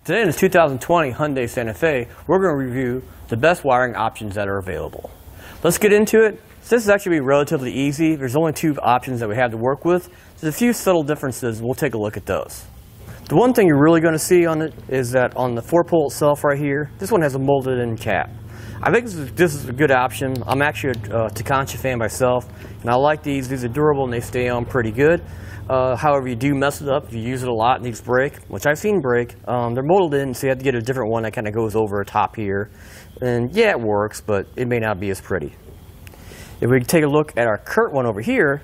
Today in the 2020 Hyundai Santa Fe, we're going to review the best wiring options that are available. Let's get into it. This is actually relatively easy. There's only two options that we have to work with. There's a few subtle differences, and we'll take a look at those. The one thing you're really going to see on it is that on the 4-pole itself right here, this one has a molded in cap. I think this is a good option. I'm actually a Taconcha fan myself, and I like these. These are durable and they stay on pretty good. However, you do mess it up if you use it a lot and needs break, which I've seen break. They're molded in, so you have to get a different one that kind of goes over top here. And yeah, it works, but it may not be as pretty. If we take a look at our Curt one over here,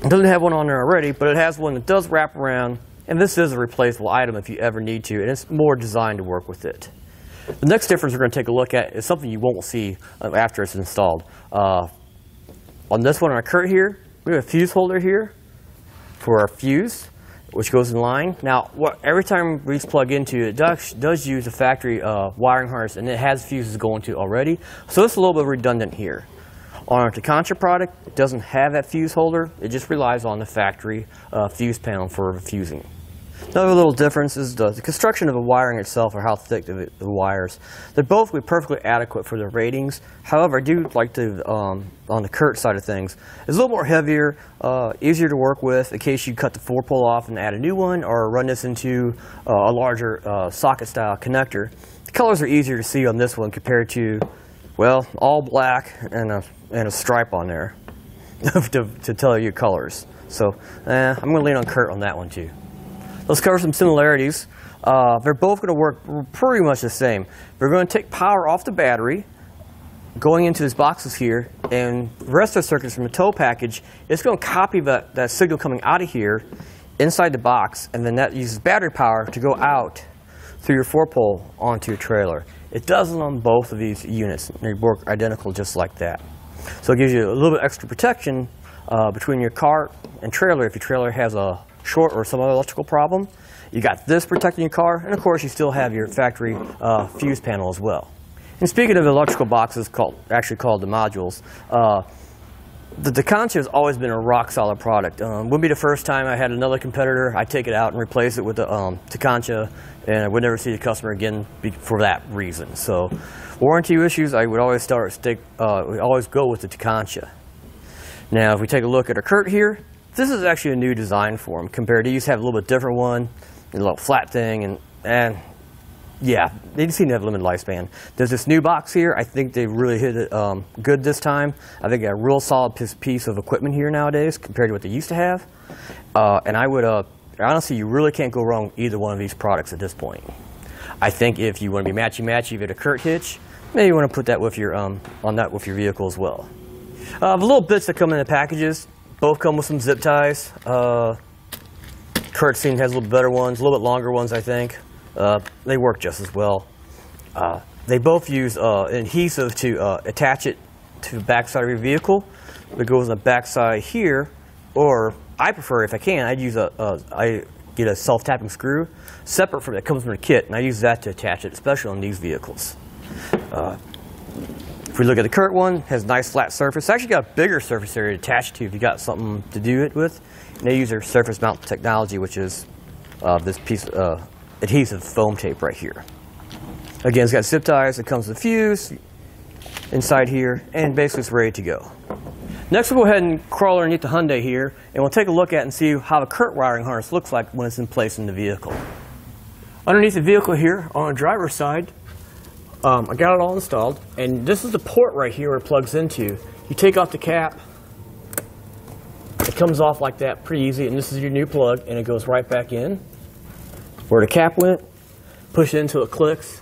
it doesn't have one on there already, but it has one that does wrap around, and this is a replaceable item if you ever need to, and it's more designed to work with it. The next difference we're going to take a look at is something you won't see after it's installed. On this one, on our Curt here, we have a fuse holder here for our fuse, which goes in line. Now, every time we plug into it, it does use a factory wiring harness, and it has fuses going to already. So it's a little bit redundant here. On our Taconcha product, it doesn't have that fuse holder. It just relies on the factory fuse panel for fusing. Another little difference is the construction of the wiring itself, or how thick the wires. They're both perfectly adequate for their ratings. However, I do like on the Curt side of things, it's a little more heavier, easier to work with in case you cut the 4-pole off and add a new one, or run this into a larger socket-style connector. The colors are easier to see on this one compared to, well, all black and a stripe on there to tell you colors. So I'm going to lean on Curt on that one too. Let's cover some similarities. They're both going to work pretty much the same. We're going to take power off the battery, going into these boxes here, and the rest of the circuits from the tow package, it's going to copy that signal coming out of here inside the box, and then that uses battery power to go out through your 4-pole onto your trailer. It does it on both of these units. They work identical just like that. So it gives you a little bit extra protection between your car and trailer if your trailer has a short or some other electrical problem. You got this protecting your car, and of course you still have your factory fuse panel as well. And speaking of electrical boxes, actually called the modules, the Taconcha has always been a rock solid product. Wouldn't be the first time I had another competitor, I'd take it out and replace it with the Taconcha, and I would never see the customer again for that reason. So warranty issues, I would always always go with the Taconcha. Now if we take a look at our Curt here, this is actually a new design for them compared to, you used to have a little bit different one, a little flat thing, and yeah, they seem to have a limited lifespan. There's this new box here. I think they really hit it good this time. I think they got a real solid piece of equipment here nowadays compared to what they used to have. And I would, honestly, you really can't go wrong with either one of these products at this point. I think if you want to be matchy-matchy, you get a Curt hitch, maybe you want to put that with your, on that with your vehicle as well. The little bits that come in the packages, both come with some zip ties. Curt has a little bit better ones, a little bit longer ones, I think. They work just as well. They both use adhesive to attach it to the backside of your vehicle. It goes on the backside here, or I prefer, if I can, I'd use I get a self-tapping screw separate from that comes from the kit, and I use that to attach it, especially on these vehicles. If we look at the Curt one, it has a nice flat surface. It's actually got a bigger surface area to attach to if you got something to do it with. And they use their surface mount technology, which is this piece of adhesive foam tape right here. Again, it's got zip ties. It comes with a fuse inside here, and basically it's ready to go. Next, we'll go ahead and crawl underneath the Hyundai here, and we'll take a look at and see how the Curt wiring harness looks like when it's in place in the vehicle. Underneath the vehicle here, on the driver's side, I got it all installed, and this is the port right here where it plugs into. You take off the cap, it comes off like that pretty easy, and this is your new plug, and it goes right back in. Where the cap went, push it until it clicks.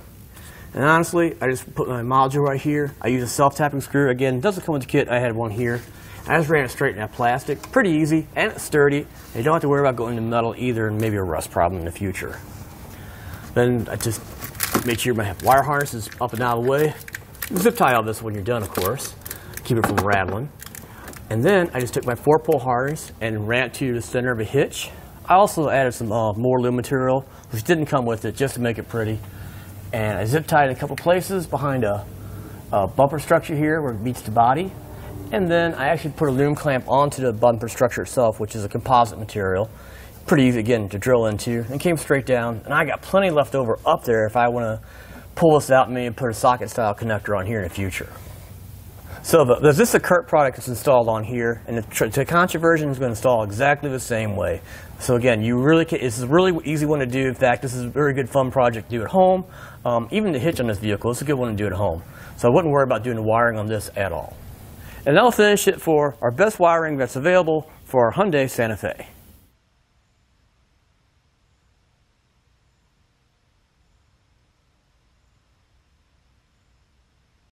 And honestly, I just put my module right here. I use a self-tapping screw. Again, it doesn't come with the kit. I had one here. I just ran it straight in that plastic. Pretty easy, and it's sturdy. And you don't have to worry about going into metal either, and maybe a rust problem in the future. Then I just make sure my wire harness is up and out of the way. Zip tie all this when you're done, of course. Keep it from rattling. And then I just took my 4-pole harness and ran it to the center of a hitch. I also added some more lube material, which didn't come with it, just to make it pretty. And I zip tied in a couple places behind a bumper structure here where it meets the body. And then I actually put a loom clamp onto the bumper structure itself, which is a composite material. pretty easy again to drill into, and came straight down, and I got plenty left over up there if I want to pull this out and maybe put a socket style connector on here in the future. So this is a Curt product that's installed on here, and the Taconcha version is going to install exactly the same way. So again, this is a really easy one to do. In fact, this is a very good fun project to do at home. Even the hitch on this vehicle, it's a good one to do at home. So I wouldn't worry about doing the wiring on this at all. And that'll finish it for our best wiring that's available for our Hyundai Santa Fe.